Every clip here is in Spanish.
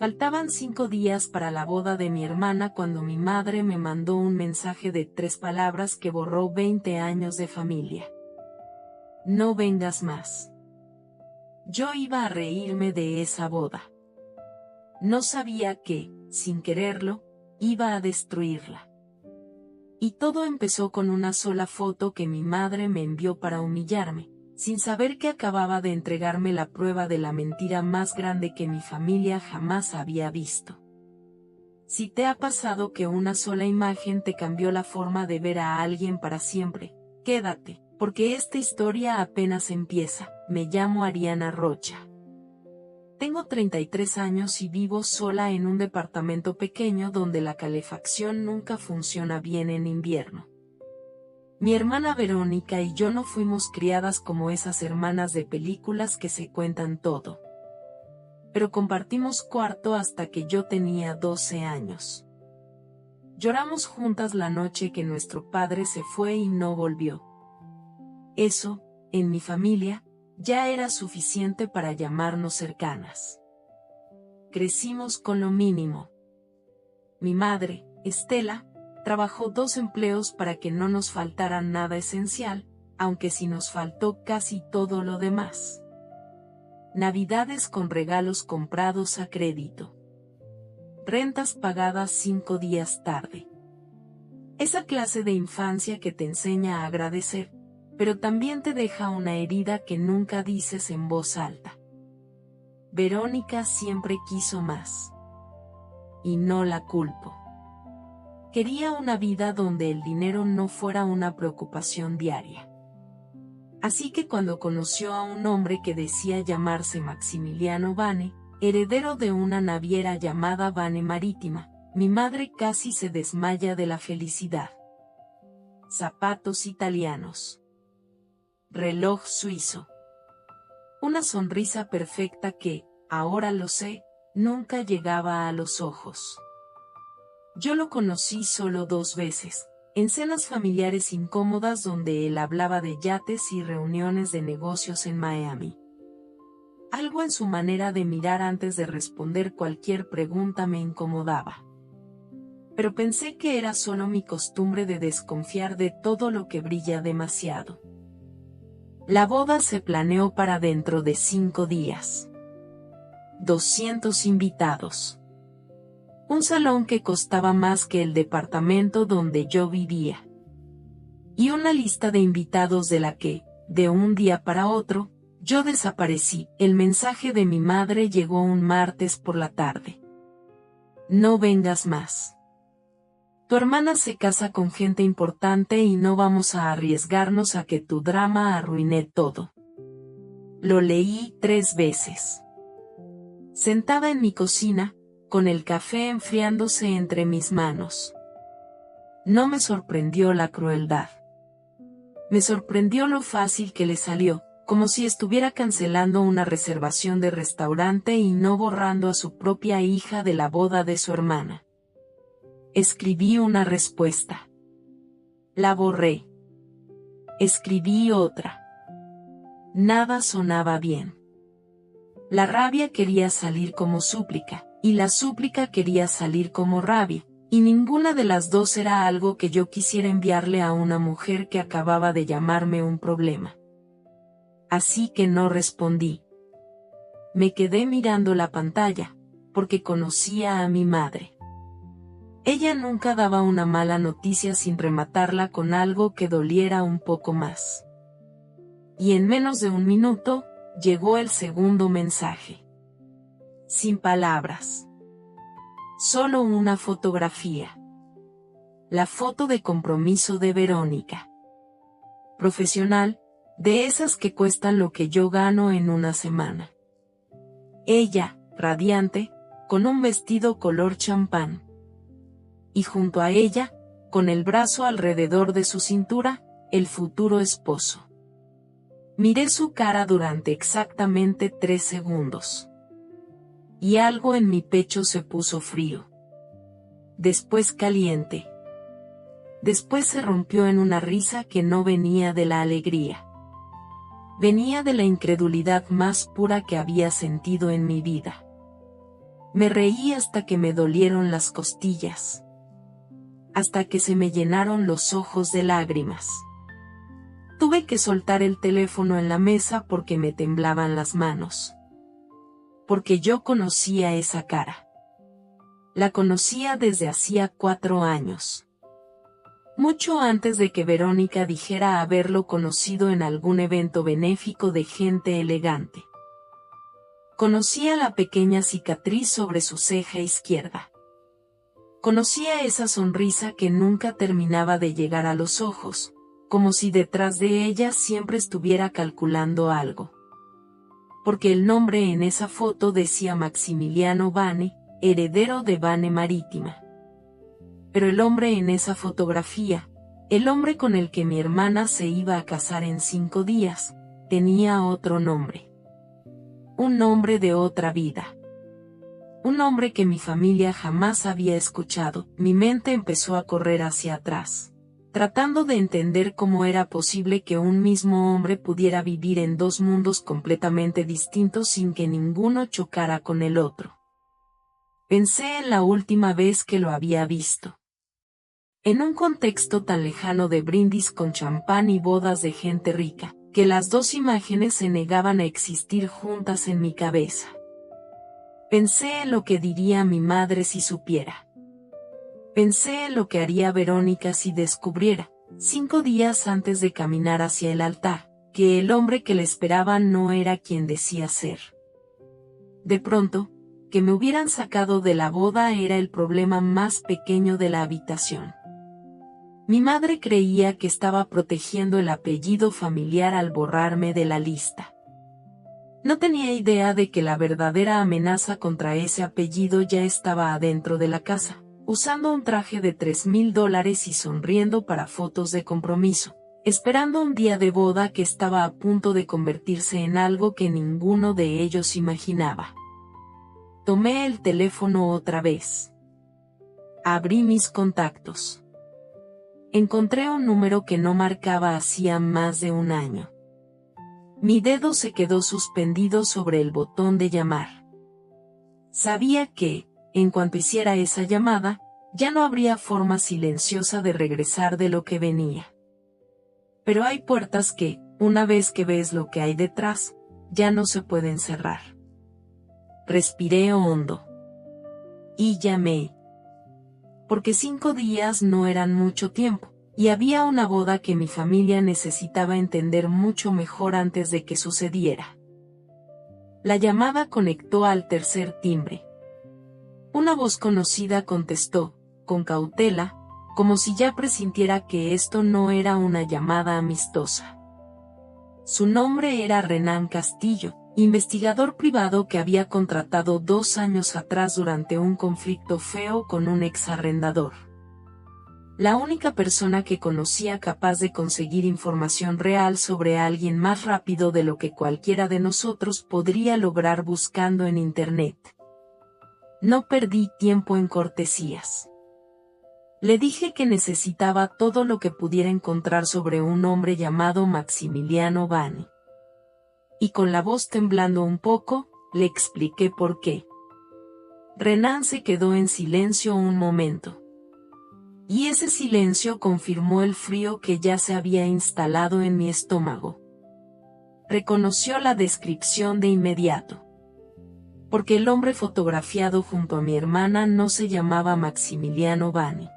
Faltaban 5 días para la boda de mi hermana cuando mi madre me mandó un mensaje de 3 palabras que borró 20 años de familia. No vengas más. Yo iba a reírme de esa boda. No sabía que, sin quererlo, iba a destruirla. Y todo empezó con una sola foto que mi madre me envió para humillarme, sin saber que acababa de entregarme la prueba de la mentira más grande que mi familia jamás había visto. Si te ha pasado que una sola imagen te cambió la forma de ver a alguien para siempre, quédate, porque esta historia apenas empieza. Me llamo Ariana Rocha. Tengo 33 años y vivo sola en un departamento pequeño donde la calefacción nunca funciona bien en invierno. Mi hermana Verónica y yo no fuimos criadas como esas hermanas de películas que se cuentan todo. Pero compartimos cuarto hasta que yo tenía 12 años. Lloramos juntas la noche que nuestro padre se fue y no volvió. Eso, en mi familia, ya era suficiente para llamarnos cercanas. Crecimos con lo mínimo. Mi madre, Estela, trabajó 2 empleos para que no nos faltara nada esencial, aunque sí nos faltó casi todo lo demás. Navidades con regalos comprados a crédito. Rentas pagadas 5 días tarde. Esa clase de infancia que te enseña a agradecer, pero también te deja una herida que nunca dices en voz alta. Verónica siempre quiso más. Y no la culpo. Quería una vida donde el dinero no fuera una preocupación diaria. Así que cuando conoció a un hombre que decía llamarse Maximiliano Vane, heredero de una naviera llamada Vane Marítima, mi madre casi se desmaya de la felicidad. Zapatos italianos. Reloj suizo. Una sonrisa perfecta que, ahora lo sé, nunca llegaba a los ojos. Yo lo conocí solo 2 veces, en cenas familiares incómodas donde él hablaba de yates y reuniones de negocios en Miami. Algo en su manera de mirar antes de responder cualquier pregunta me incomodaba. Pero pensé que era solo mi costumbre de desconfiar de todo lo que brilla demasiado. La boda se planeó para dentro de 5 días. 200 invitados. Un salón que costaba más que el departamento donde yo vivía. Y una lista de invitados de la que, de un día para otro, yo desaparecí. El mensaje de mi madre llegó un martes por la tarde. No vengas más. Tu hermana se casa con gente importante y no vamos a arriesgarnos a que tu drama arruine todo. Lo leí 3 veces. Sentada en mi cocina, con el café enfriándose entre mis manos. No me sorprendió la crueldad. Me sorprendió lo fácil que le salió, como si estuviera cancelando una reservación de restaurante y no borrando a su propia hija de la boda de su hermana. Escribí una respuesta. La borré. Escribí otra. Nada sonaba bien. La rabia quería salir como súplica, y la súplica quería salir como rabia, y ninguna de las dos era algo que yo quisiera enviarle a una mujer que acababa de llamarme un problema. Así que no respondí. Me quedé mirando la pantalla, porque conocía a mi madre. Ella nunca daba una mala noticia sin rematarla con algo que doliera un poco más. Y en menos de 1 minuto, llegó el segundo mensaje. Sin palabras. Solo una fotografía. La foto de compromiso de Verónica. Profesional, de esas que cuestan lo que yo gano en una semana. Ella, radiante, con un vestido color champán. Y junto a ella, con el brazo alrededor de su cintura, el futuro esposo. Miré su cara durante exactamente 3 segundos. Y algo en mi pecho se puso frío. Después caliente. Después se rompió en una risa que no venía de la alegría. Venía de la incredulidad más pura que había sentido en mi vida. Me reí hasta que me dolieron las costillas, hasta que se me llenaron los ojos de lágrimas. Tuve que soltar el teléfono en la mesa porque me temblaban las manos. Porque yo conocía esa cara. La conocía desde hacía 4 años. Mucho antes de que Verónica dijera haberlo conocido en algún evento benéfico de gente elegante. Conocía la pequeña cicatriz sobre su ceja izquierda. Conocía esa sonrisa que nunca terminaba de llegar a los ojos, como si detrás de ella siempre estuviera calculando algo. Porque el nombre en esa foto decía Maximiliano Vane, heredero de Vane Marítima. Pero el hombre en esa fotografía, el hombre con el que mi hermana se iba a casar en 5 días, tenía otro nombre. Un nombre de otra vida. Un nombre que mi familia jamás había escuchado. Mi mente empezó a correr hacia atrás, tratando de entender cómo era posible que un mismo hombre pudiera vivir en 2 mundos completamente distintos sin que ninguno chocara con el otro. Pensé en la última vez que lo había visto. En un contexto tan lejano de brindis con champán y bodas de gente rica, que las 2 imágenes se negaban a existir juntas en mi cabeza. Pensé en lo que diría mi madre si supiera. Pensé en lo que haría Verónica si descubriera, 5 días antes de caminar hacia el altar, que el hombre que le esperaba no era quien decía ser. De pronto, que me hubieran sacado de la boda era el problema más pequeño de la habitación. Mi madre creía que estaba protegiendo el apellido familiar al borrarme de la lista. No tenía idea de que la verdadera amenaza contra ese apellido ya estaba adentro de la casa, usando un traje de $3,000 y sonriendo para fotos de compromiso, esperando un día de boda que estaba a punto de convertirse en algo que ninguno de ellos imaginaba. Tomé el teléfono otra vez. Abrí mis contactos. Encontré un número que no marcaba hacía más de 1 año. Mi dedo se quedó suspendido sobre el botón de llamar. Sabía que, en cuanto hiciera esa llamada, ya no habría forma silenciosa de regresar de lo que venía. Pero hay puertas que, una vez que ves lo que hay detrás, ya no se pueden cerrar. Respiré hondo. Y llamé. Porque 5 días no eran mucho tiempo, y había una boda que mi familia necesitaba entender mucho mejor antes de que sucediera. La llamada conectó al tercer timbre. Una voz conocida contestó, con cautela, como si ya presintiera que esto no era una llamada amistosa. Su nombre era Renan Castillo, investigador privado que había contratado 2 años atrás durante un conflicto feo con un exarrendador. La única persona que conocía capaz de conseguir información real sobre alguien más rápido de lo que cualquiera de nosotros podría lograr buscando en Internet. No perdí tiempo en cortesías. Le dije que necesitaba todo lo que pudiera encontrar sobre un hombre llamado Maximiliano Vane. Y con la voz temblando un poco, le expliqué por qué. Renan se quedó en silencio un momento. Y ese silencio confirmó el frío que ya se había instalado en mi estómago. Reconoció la descripción de inmediato. Porque el hombre fotografiado junto a mi hermana no se llamaba Maximiliano Vane.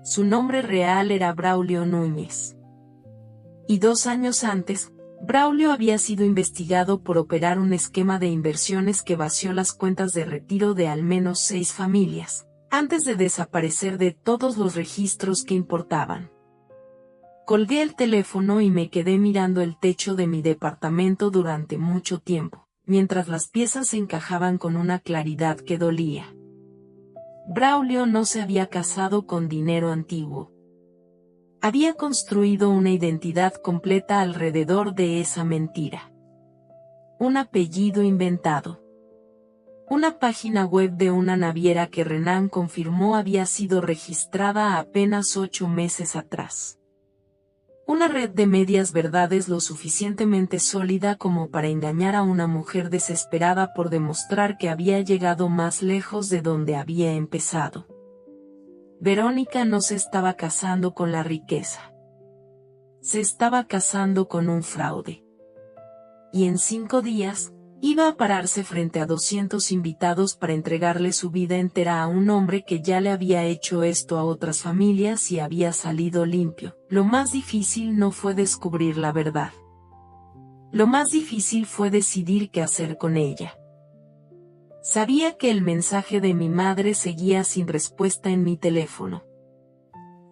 Su nombre real era Braulio Núñez. Y 2 años antes, Braulio había sido investigado por operar un esquema de inversiones que vació las cuentas de retiro de al menos 6 familias, antes de desaparecer de todos los registros que importaban. Colgué el teléfono y me quedé mirando el techo de mi departamento durante mucho tiempo, mientras las piezas se encajaban con una claridad que dolía. Braulio no se había casado con dinero antiguo. Había construido una identidad completa alrededor de esa mentira. Un apellido inventado. Una página web de una naviera que Renan confirmó había sido registrada apenas 8 meses atrás. Una red de medias verdades lo suficientemente sólida como para engañar a una mujer desesperada por demostrar que había llegado más lejos de donde había empezado. Verónica no se estaba casando con la riqueza. Se estaba casando con un fraude. Y en 5 días, iba a pararse frente a 200 invitados para entregarle su vida entera a un hombre que ya le había hecho esto a otras familias y había salido limpio. Lo más difícil no fue descubrir la verdad. Lo más difícil fue decidir qué hacer con ella. Sabía que el mensaje de mi madre seguía sin respuesta en mi teléfono.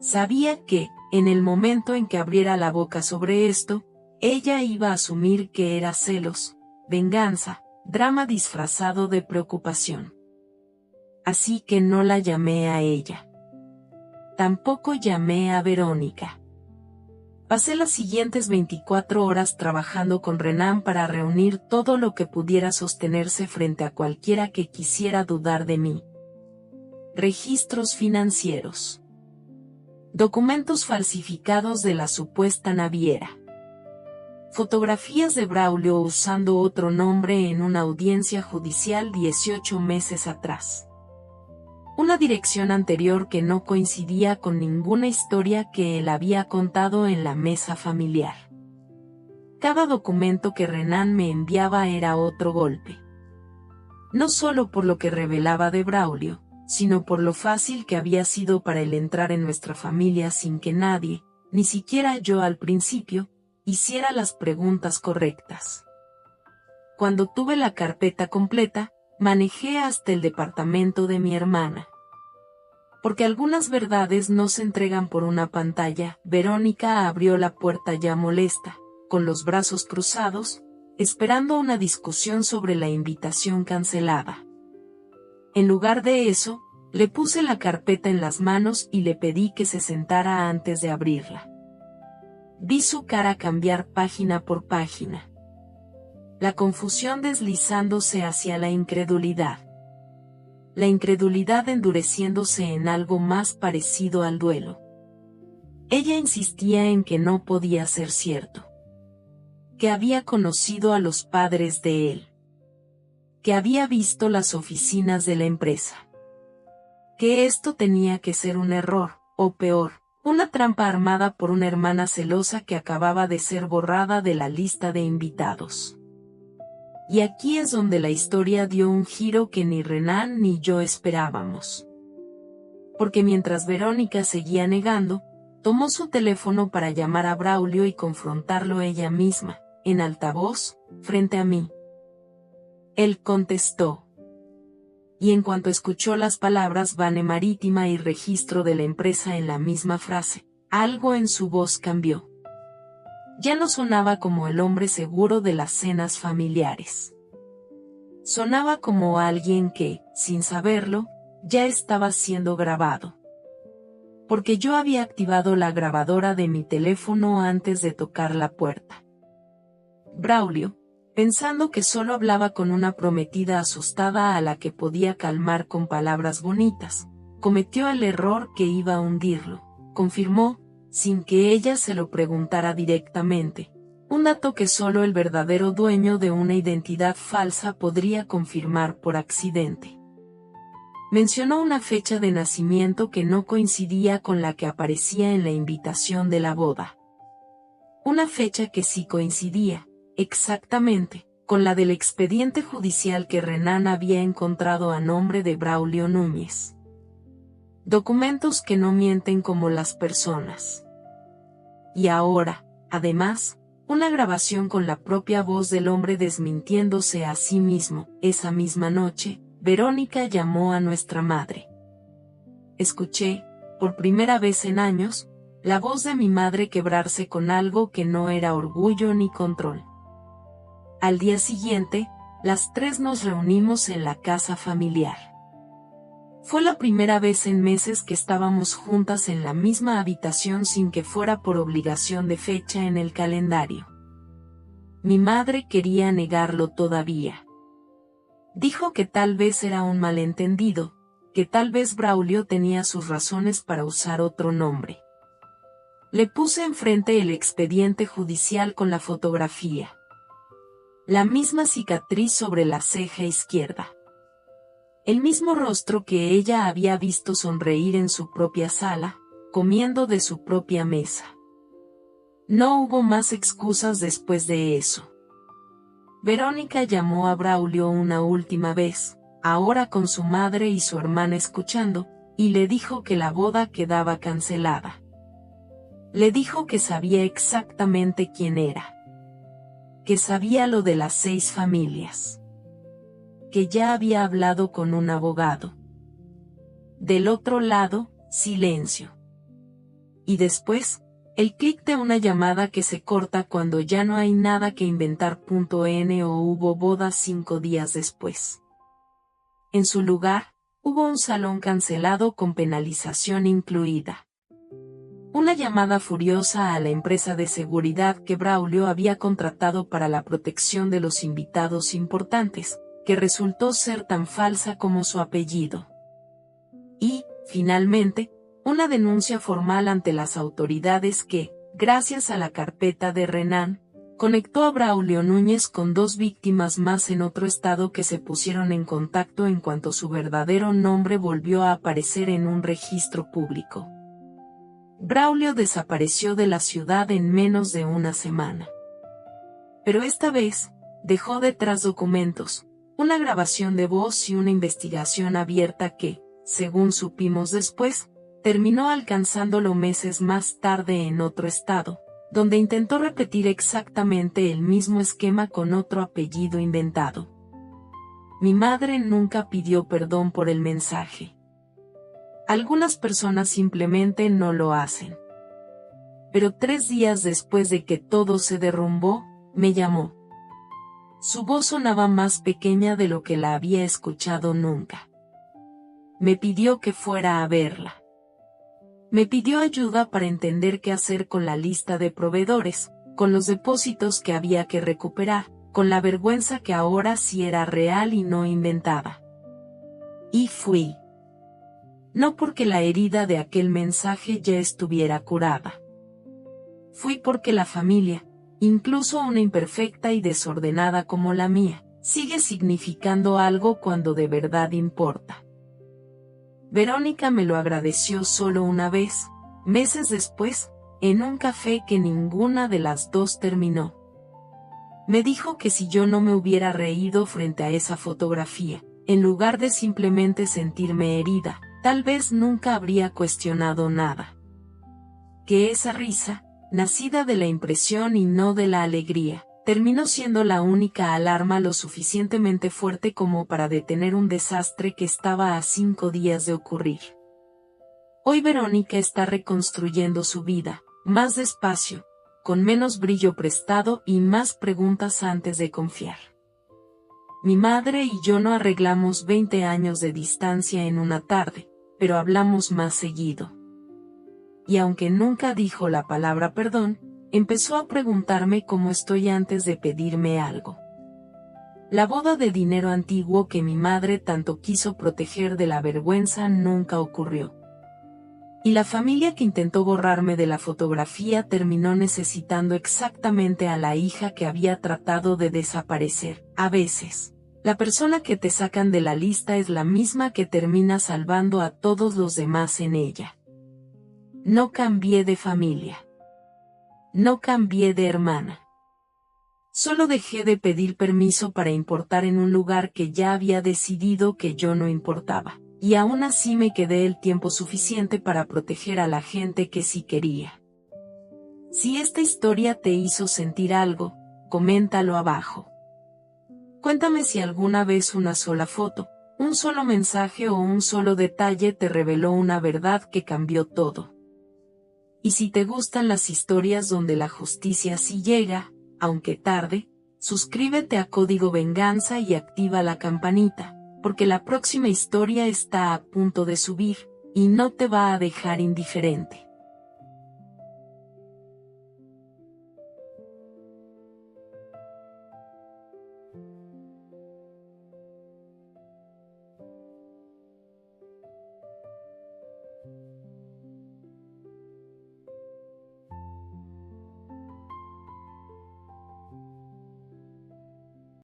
Sabía que, en el momento en que abriera la boca sobre esto, ella iba a asumir que era celos, venganza, drama disfrazado de preocupación. Así que no la llamé a ella. Tampoco llamé a Verónica. Pasé las siguientes 24 horas trabajando con Renan para reunir todo lo que pudiera sostenerse frente a cualquiera que quisiera dudar de mí. Registros financieros. Documentos falsificados de la supuesta naviera. Fotografías de Braulio usando otro nombre en una audiencia judicial 18 meses atrás. Una dirección anterior que no coincidía con ninguna historia que él había contado en la mesa familiar. Cada documento que Renan me enviaba era otro golpe. No solo por lo que revelaba de Braulio, sino por lo fácil que había sido para él entrar en nuestra familia sin que nadie, ni siquiera yo al principio, hiciera las preguntas correctas. Cuando tuve la carpeta completa, manejé hasta el departamento de mi hermana. Porque algunas verdades no se entregan por una pantalla. Verónica abrió la puerta ya molesta, con los brazos cruzados, esperando una discusión sobre la invitación cancelada. En lugar de eso, le puse la carpeta en las manos y le pedí que se sentara antes de abrirla. Vi su cara cambiar página por página. La confusión deslizándose hacia la incredulidad. La incredulidad endureciéndose en algo más parecido al duelo. Ella insistía en que no podía ser cierto. Que había conocido a los padres de él. Que había visto las oficinas de la empresa. Que esto tenía que ser un error, o peor, una trampa armada por una hermana celosa que acababa de ser borrada de la lista de invitados. Y aquí es donde la historia dio un giro que ni Renan ni yo esperábamos. Porque mientras Verónica seguía negando, tomó su teléfono para llamar a Braulio y confrontarlo ella misma, en altavoz, frente a mí. Él contestó. Y en cuanto escuchó las palabras Vane Marítima y registro de la empresa en la misma frase, algo en su voz cambió. Ya no sonaba como el hombre seguro de las cenas familiares. Sonaba como alguien que, sin saberlo, ya estaba siendo grabado. Porque yo había activado la grabadora de mi teléfono antes de tocar la puerta. Braulio, pensando que solo hablaba con una prometida asustada a la que podía calmar con palabras bonitas, cometió el error que iba a hundirlo, confirmó, sin que ella se lo preguntara directamente, un dato que solo el verdadero dueño de una identidad falsa podría confirmar por accidente. Mencionó una fecha de nacimiento que no coincidía con la que aparecía en la invitación de la boda. Una fecha que sí coincidía, exactamente, con la del expediente judicial que Renan había encontrado a nombre de Braulio Núñez. Documentos que no mienten como las personas. Y ahora, además, una grabación con la propia voz del hombre desmintiéndose a sí mismo. Esa misma noche, Verónica llamó a nuestra madre. Escuché, por primera vez en años, la voz de mi madre quebrarse con algo que no era orgullo ni control. Al día siguiente, las tres nos reunimos en la casa familiar. Fue la primera vez en meses que estábamos juntas en la misma habitación sin que fuera por obligación de fecha en el calendario. Mi madre quería negarlo todavía. Dijo que tal vez era un malentendido, que tal vez Braulio tenía sus razones para usar otro nombre. Le puse enfrente el expediente judicial con la fotografía. La misma cicatriz sobre la ceja izquierda. El mismo rostro que ella había visto sonreír en su propia sala, comiendo de su propia mesa. No hubo más excusas después de eso. Verónica llamó a Braulio una última vez, ahora con su madre y su hermana escuchando, y le dijo que la boda quedaba cancelada. Le dijo que sabía exactamente quién era. Que sabía lo de las 6 familias. Que ya había hablado con un abogado. Del otro lado, silencio. Y después, el clic de una llamada que se corta cuando ya no hay nada que inventar. N o hubo boda 5 días después. En su lugar, hubo un salón cancelado con penalización incluida. Una llamada furiosa a la empresa de seguridad que Braulio había contratado para la protección de los invitados importantes, que resultó ser tan falsa como su apellido. Y, finalmente, una denuncia formal ante las autoridades que, gracias a la carpeta de Renan, conectó a Braulio Núñez con 2 víctimas más en otro estado que se pusieron en contacto en cuanto su verdadero nombre volvió a aparecer en un registro público. Braulio desapareció de la ciudad en menos de una semana. Pero esta vez, dejó detrás documentos, una grabación de voz y una investigación abierta que, según supimos después, terminó alcanzándolo meses más tarde en otro estado, donde intentó repetir exactamente el mismo esquema con otro apellido inventado. Mi madre nunca pidió perdón por el mensaje. Algunas personas simplemente no lo hacen. Pero 3 días después de que todo se derrumbó, me llamó. Su voz sonaba más pequeña de lo que la había escuchado nunca. Me pidió que fuera a verla. Me pidió ayuda para entender qué hacer con la lista de proveedores, con los depósitos que había que recuperar, con la vergüenza que ahora sí era real y no inventada. Y fui. No porque la herida de aquel mensaje ya estuviera curada. Fui porque la familia, incluso una imperfecta y desordenada como la mía, sigue significando algo cuando de verdad importa. Verónica me lo agradeció solo una vez, meses después, en un café que ninguna de las 2 terminó. Me dijo que si yo no me hubiera reído frente a esa fotografía, en lugar de simplemente sentirme herida, tal vez nunca habría cuestionado nada. Que esa risa, nacida de la impresión y no de la alegría, terminó siendo la única alarma lo suficientemente fuerte como para detener un desastre que estaba a 5 días de ocurrir. Hoy Verónica está reconstruyendo su vida, más despacio, con menos brillo prestado y más preguntas antes de confiar. Mi madre y yo no arreglamos 20 años de distancia en una tarde, pero hablamos más seguido. Y aunque nunca dijo la palabra perdón, empezó a preguntarme cómo estoy antes de pedirme algo. La boda de dinero antiguo que mi madre tanto quiso proteger de la vergüenza nunca ocurrió. Y la familia que intentó borrarme de la fotografía terminó necesitando exactamente a la hija que había tratado de desaparecer. A veces, la persona que te sacan de la lista es la misma que termina salvando a todos los demás en ella. No cambié de familia. No cambié de hermana. Solo dejé de pedir permiso para importar en un lugar que ya había decidido que yo no importaba, y aún así me quedé el tiempo suficiente para proteger a la gente que sí quería. Si esta historia te hizo sentir algo, coméntalo abajo. Cuéntame si alguna vez una sola foto, un solo mensaje o un solo detalle te reveló una verdad que cambió todo. Y si te gustan las historias donde la justicia sí llega, aunque tarde, suscríbete a Código Venganza y activa la campanita, porque la próxima historia está a punto de subir, y no te va a dejar indiferente.